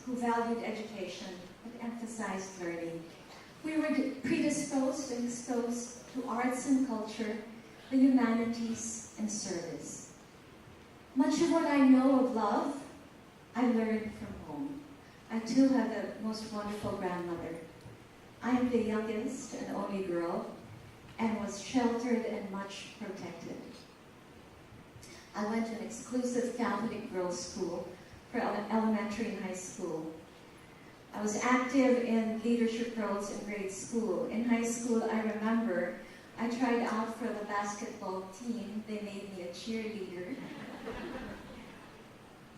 who valued education but emphasized learning. We were predisposed and exposed to arts and culture, the humanities, and service. Much of what I know of love, I learned from home. I too have the most wonderful grandmother. I am the youngest and only girl, and was sheltered and much protected. I went to an exclusive Catholic girls' school for elementary and high school. I was active in leadership roles in grade school. In high school, I remember I tried out for the basketball team. They made me a cheerleader.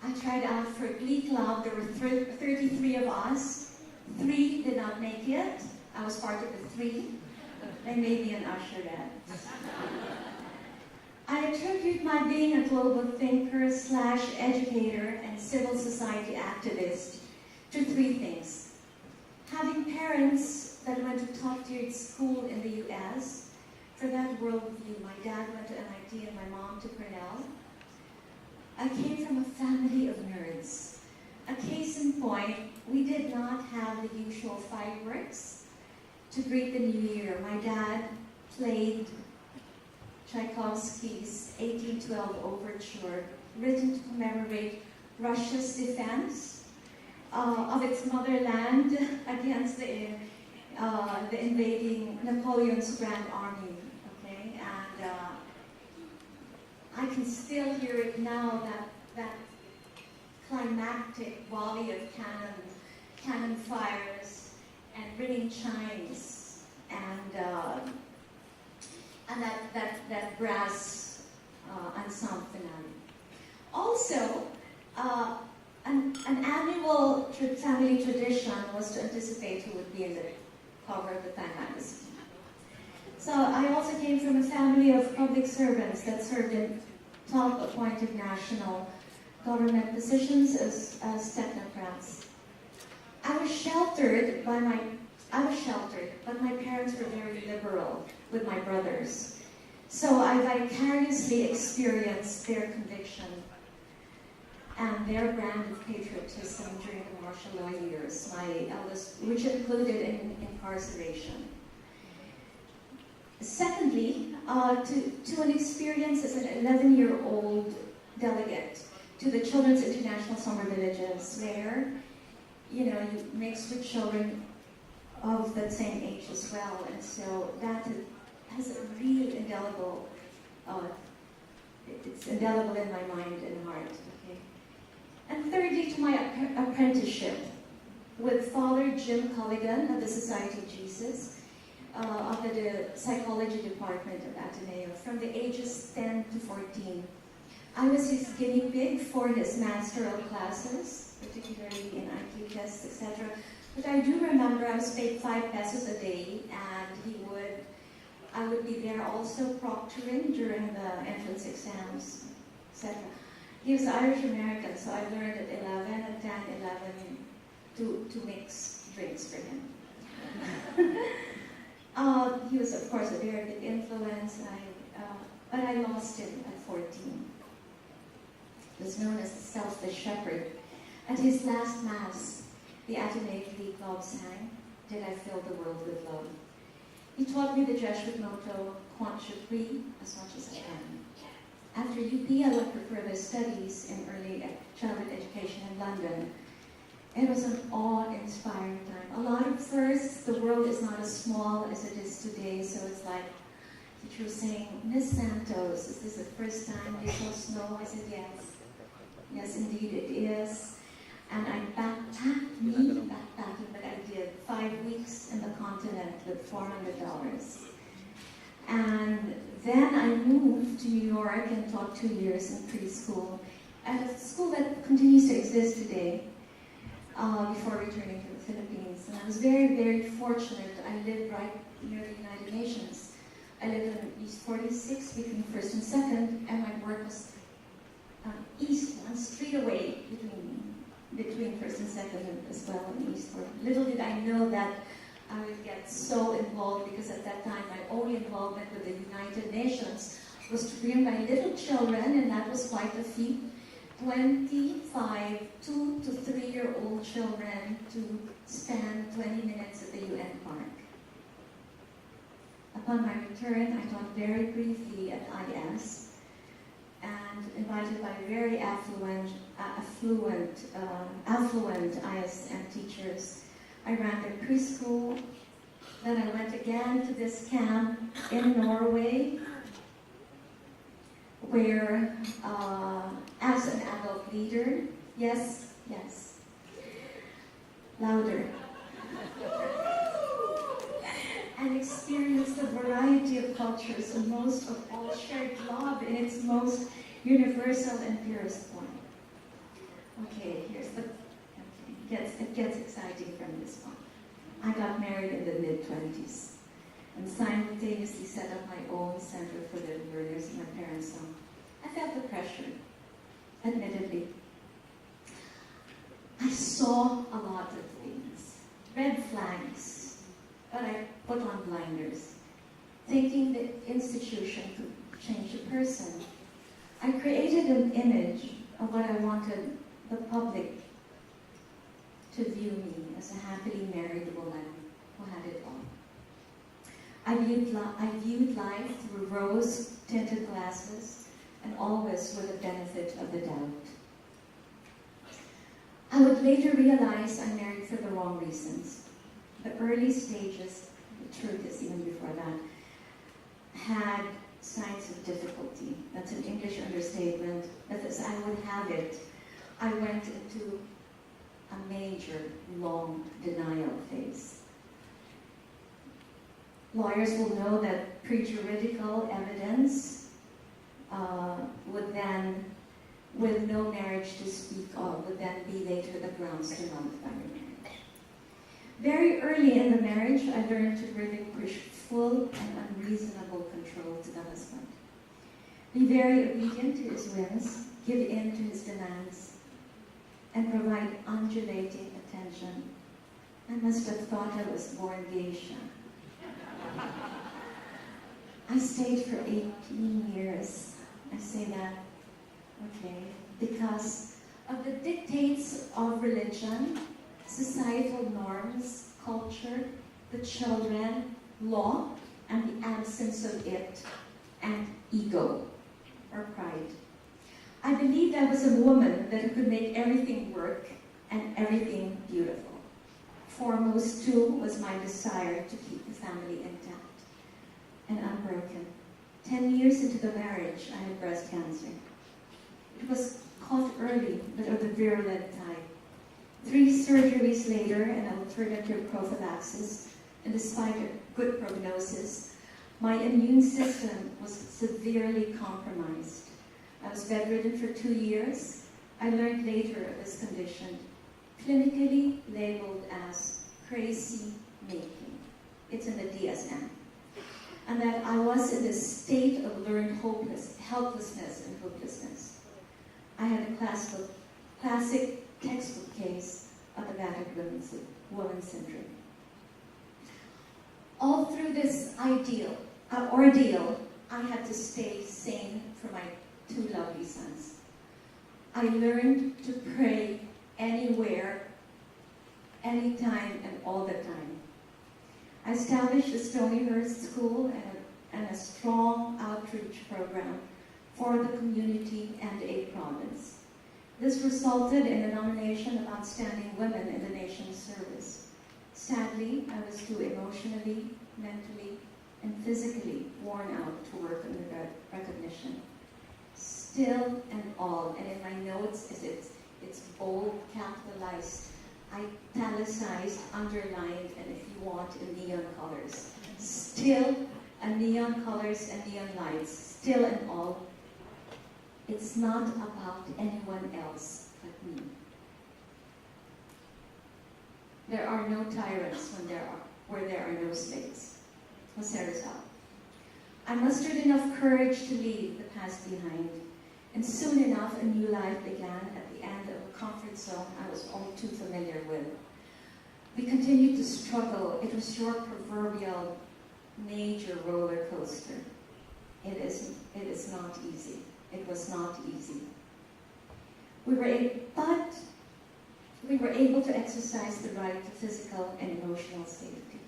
I tried out for Glee Club. There were 33 of us. 3 did not make it. I was part of the 3. They made me an usherette. I attribute my being a global thinker / educator and civil society activist to 3 things. Having parents that went to top-tiered school in the US, for that worldview, my dad went to MIT and my mom to Cornell. I came from a family of nerds. A case in point, we did not have the usual fireworks to greet the new year. My dad played Tchaikovsky's 1812 Overture, written to commemorate Russia's defense of its motherland against the invading Napoleon's Grand Army. Okay, and I can still hear it now. That climactic volley of cannon fires and ringing chimes, and that brass ensemble finale. Also, an annual family tradition was to anticipate who would be in the cover of the Time magazine. So I also came from a family of public servants that served in top appointed national government positions as technocrats. I was sheltered, but my parents were very liberal with my brothers. So I vicariously experienced their conviction and their brand of patriotism during the martial law years, my eldest, which included incarceration. Secondly, to an experience as an 11-year-old delegate to the Children's International Summer Villages, where, you mix with children of that same age as well, and so that has a real indelible, it's indelible in my mind and heart. Okay? And thirdly, to my apprenticeship with Father Jim Culligan of the Society of Jesus, of the psychology department of Ateneo, from the ages 10 to 14. I was his guinea pig for his masteral classes, particularly in IQ tests, etc. But I do remember I was paid 5 pesos a day, and I would be there also proctoring during the entrance exams, etc. He was Irish American, so I learned at 11 and 10, 11 to mix drinks for him. He was, of course, a very good influence, but I lost him at 14. He was known as the Selfless Shepherd. At his last Mass, the Ateneo Glee Club sang, "Did I Fill the World with Love?" He taught me the Jesuit motto, "Quant je prie," as much as I can. After UP, I went for further studies in early childhood education in London. It was an awe-inspiring time. A lot of firsts. The world is not as small as it is today, so it's like teacher was saying, "Miss Santos, is this the first time you saw snow?" I said, "Yes. Yes, indeed it is." And I backpacking, but I did 5 weeks in the continent with $400. And then I moved to New York and taught 2 years in preschool at a school that continues to exist today, before returning to the Philippines. And I was very, very fortunate. I lived right near the United Nations. I lived in East 46 between 1st and 2nd, and my work was east, 1 street away between 1st and 2nd as well in East 40. Little did I know that I would get so involved, because at that time my only involvement with the United Nations was to bring my little children, and that was quite a feat, 25 2 to 3-year-old children to spend 20 minutes at the UN Park. Upon my return, I taught very briefly at IS, and invited by very affluent ISM teachers, I ran their preschool. Then I went again to this camp in Norway, where, as an adult leader, yes, louder, and experienced a variety of cultures, and most of all shared love in its most universal and purest form. Okay, it gets exciting from this one. I got married in the mid-20s and simultaneously set up my own center for little learners in my parents' home. I felt the pressure, admittedly. I saw a lot of things, red flags, but I put on blinders, thinking the institution could change a person. I created an image of what I wanted the public to view me as a happily married woman who had it all. I viewed life through rose-tinted glasses and always with the benefit of the doubt. I would later realize I married for the wrong reasons. The early stages, the truth is even before that, had signs of difficulty. That's an English understatement. But as I would have it, I went into a major, long denial phase. Lawyers will know that pre-juridical evidence would then, with no marriage to speak of, would then be later the grounds to nullify the marriage. Very early in the marriage, I learned to relinquish full and unreasonable control to the husband. Be very obedient to his whims, give in to his demands, and provide undulating attention. I must have thought I was born geisha. I stayed for 18 years. I say that, okay, because of the dictates of religion, societal norms, culture, the children, law, and the absence of it, and ego, or pride. I believed I was a woman that could make everything work and everything beautiful. Foremost, too, was my desire to keep the family intact and unbroken. 10 years into the marriage, I had breast cancer. It was caught early, but of the virulent type. 3 surgeries later, and alternative prophylaxis, and despite a good prognosis, my immune system was severely compromised. I was bedridden for 2 years. I learned later of this condition, clinically labeled as crazy making. It's in the DSM. And that I was in this state of learned helplessness and hopelessness. I had a classic textbook case of the battered woman syndrome. All through this ordeal, I had to stay sane for my 2 lovely sons. I learned to pray anywhere, anytime, and all the time. I established a Stonyhurst school and a strong outreach program for the community and a province. This resulted in a nomination of outstanding women in the nation's service. Sadly, I was too emotionally, mentally, and physically worn out to work under that recognition. Still and all, and in my notes, as it's bold, capitalized, italicized, underlined, and if you want, in neon colors. Still, and neon colors and neon lights, still and all, it's not about anyone else but me. There are no tyrants where there are no states. Jose Rizal. I mustered enough courage to leave the past behind, and soon enough a new life began at the end of a comfort zone I was all too familiar with. We continued to struggle. It was your proverbial major roller coaster. It is not easy. It was not easy. But we were able to exercise the right to physical and emotional safety.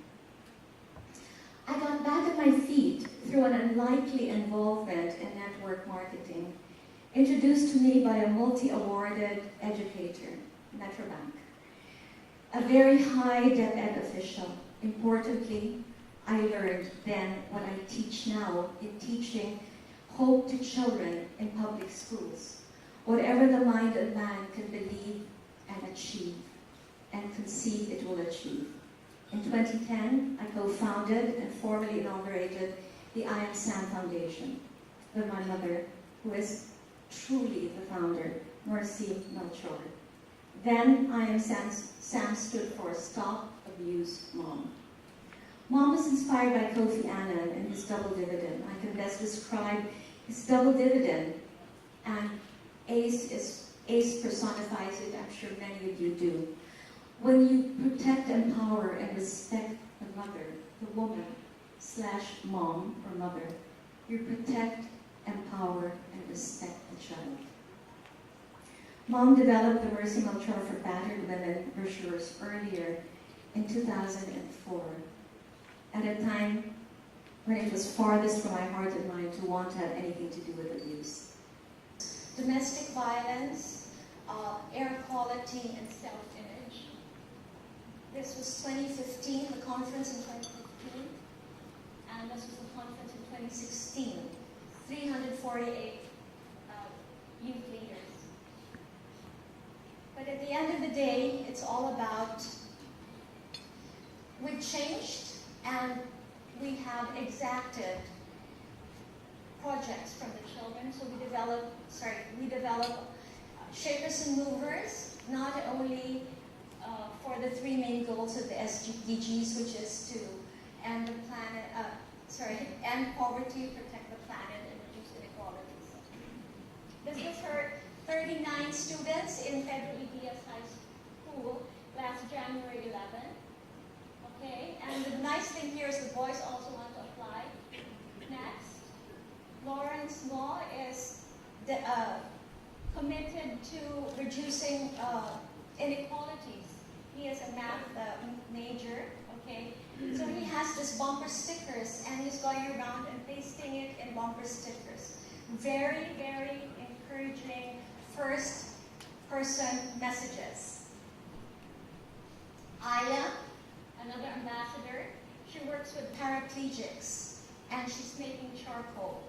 I got back at my feet through an unlikely involvement in network marketing, introduced to me by a multi-awarded educator, Metro Bank, a very high DepEd official. Importantly, I learned then what I teach now in teaching hope to children in public schools. Whatever the mind of man can believe and achieve and conceive, it will achieve. In 2010, I co-founded and formally inaugurated the I Am S.A.M Foundation with my mother, who is truly the founder, Mercy Melchor. Then I Am S.A.M stood for Stop Abuse Mom. Mom was inspired by Kofi Annan and his double dividend. I can best describe his double dividend, and ACE personifies it. I'm sure many of you do. When you protect, empower, and respect the mother, the woman / mom or mother, you protect, empower, and respect the child. Mom developed the Mercy Melchor for battered women brochures earlier in 2004, at a time when it was farthest from my heart and mind to want to have anything to do with abuse. Domestic violence, air quality, and self-image. This was 2015, the conference in 2015, and this was the conference in 2016. 348 youth leaders. But at the end of the day, it's all about, we've changed and we have exacted projects from the children. So we develop shakers and movers, not only for the three main goals of the SDGs, which is to end the planet, end poverty, protect the planet, and reduce inequalities. This was for 39 students in Pedro Ibias High School last January 11. Okay, and the nice thing here is the boys also want to apply. Next, Lawrence Law is committed to reducing inequalities. He is a math major, okay? So he has this bumper stickers, and he's going around and pasting it in bumper stickers. Very, very encouraging first-person messages. Aya, another ambassador, she works with paraplegics, and she's making charcoal.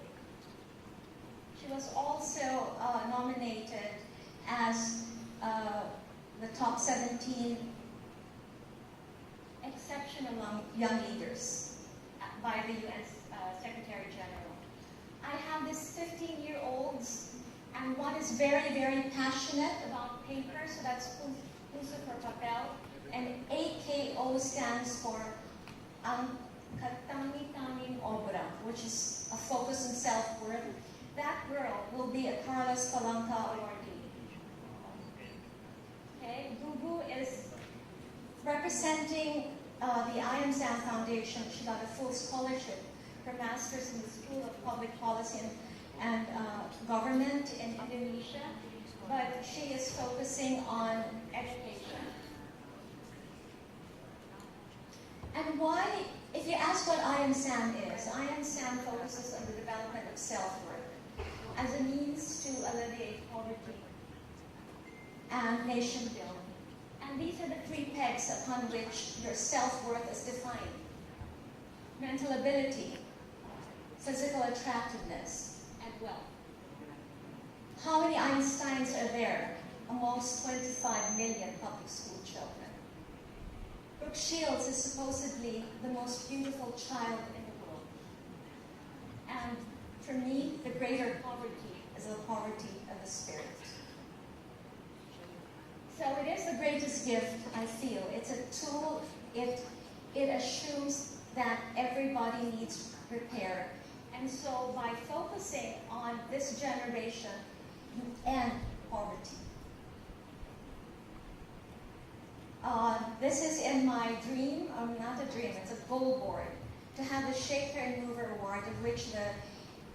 She was also nominated as the top 17 exception among young leaders by the UN Secretary General. I have these 15-year-olds, and one is very, very passionate about paper, so that's Puso for Papel, and AKO stands for Ang Katami-Taming Obra, which is a focus on self-worth. That girl will be a Carlos Palanca awardee. Okay, Gugu is representing the I Am S.A.M Foundation. She got a full scholarship for Masters in the School of Public Policy and Government in Indonesia, but she is focusing on education. And why, if you ask what I Am S.A.M is, I Am S.A.M focuses on the development of self-worth as a means to alleviate poverty and nation building. And these are the three pegs upon which your self-worth is defined. Mental ability, physical attractiveness, and wealth. How many Einsteins are there amongst 25 million public school children? Brooke Shields is supposedly the most beautiful child in the world. And for me, the greater poverty is the poverty of the spirit. So it is the greatest gift, I feel. It's a tool. It assumes that everybody needs repair. And so by focusing on this generation, you end poverty. This is in my dream, not a dream, it's a goal board, to have the Shaker and Mover Award, of which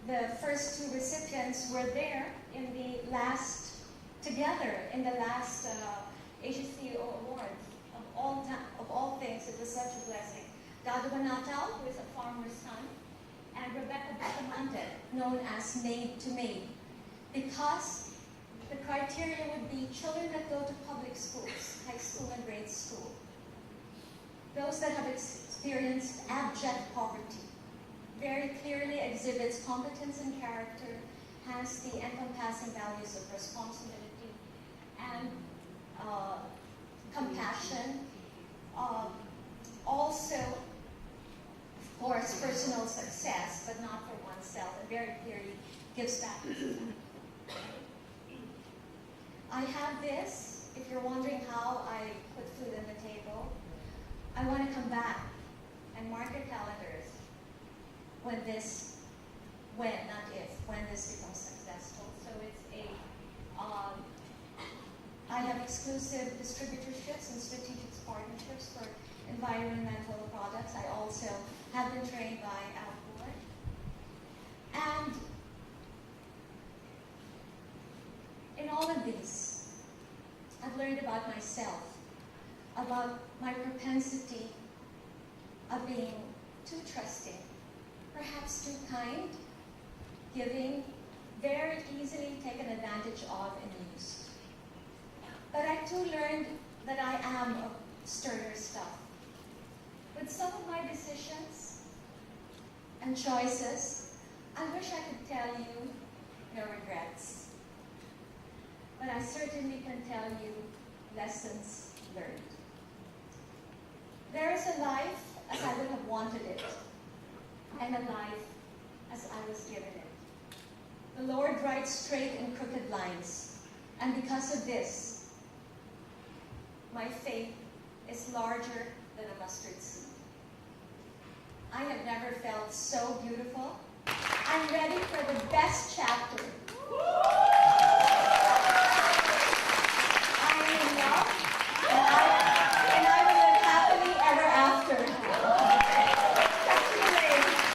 the first two recipients were there in the last together in the last HCO Awards. Of all things, it was such a blessing. Dado Natal, who is a farmer's son, and Rebecca Bustamante, known as Maid to Maid, because the criteria would be children that go to public schools, high school and grade school, those that have experienced abject poverty, very clearly exhibits competence and character, has the encompassing values of responsibility and compassion, also, of course, personal success, but not for oneself, and very clearly gives back to society. I have this, if you're wondering how I put food on the table, I want to come back and mark your calendars when this becomes successful. So it's I have exclusive distributorships and strategic partnerships for environmental products. I also have been trained by Outboard. And in all of these, I've learned about myself, about my propensity of being too trusting, perhaps too kind, giving, very easily taken advantage of and used. But I too learned that I am of sterner stuff. With some of my decisions and choices, I wish I could tell you no regrets. But I certainly can tell you lessons learned. There is a life as I would have wanted it, and a life as I was given it. The Lord writes straight and crooked lines, and because of this, my faith is larger than a mustard seed. I have never felt so beautiful. I'm ready for the best chapter.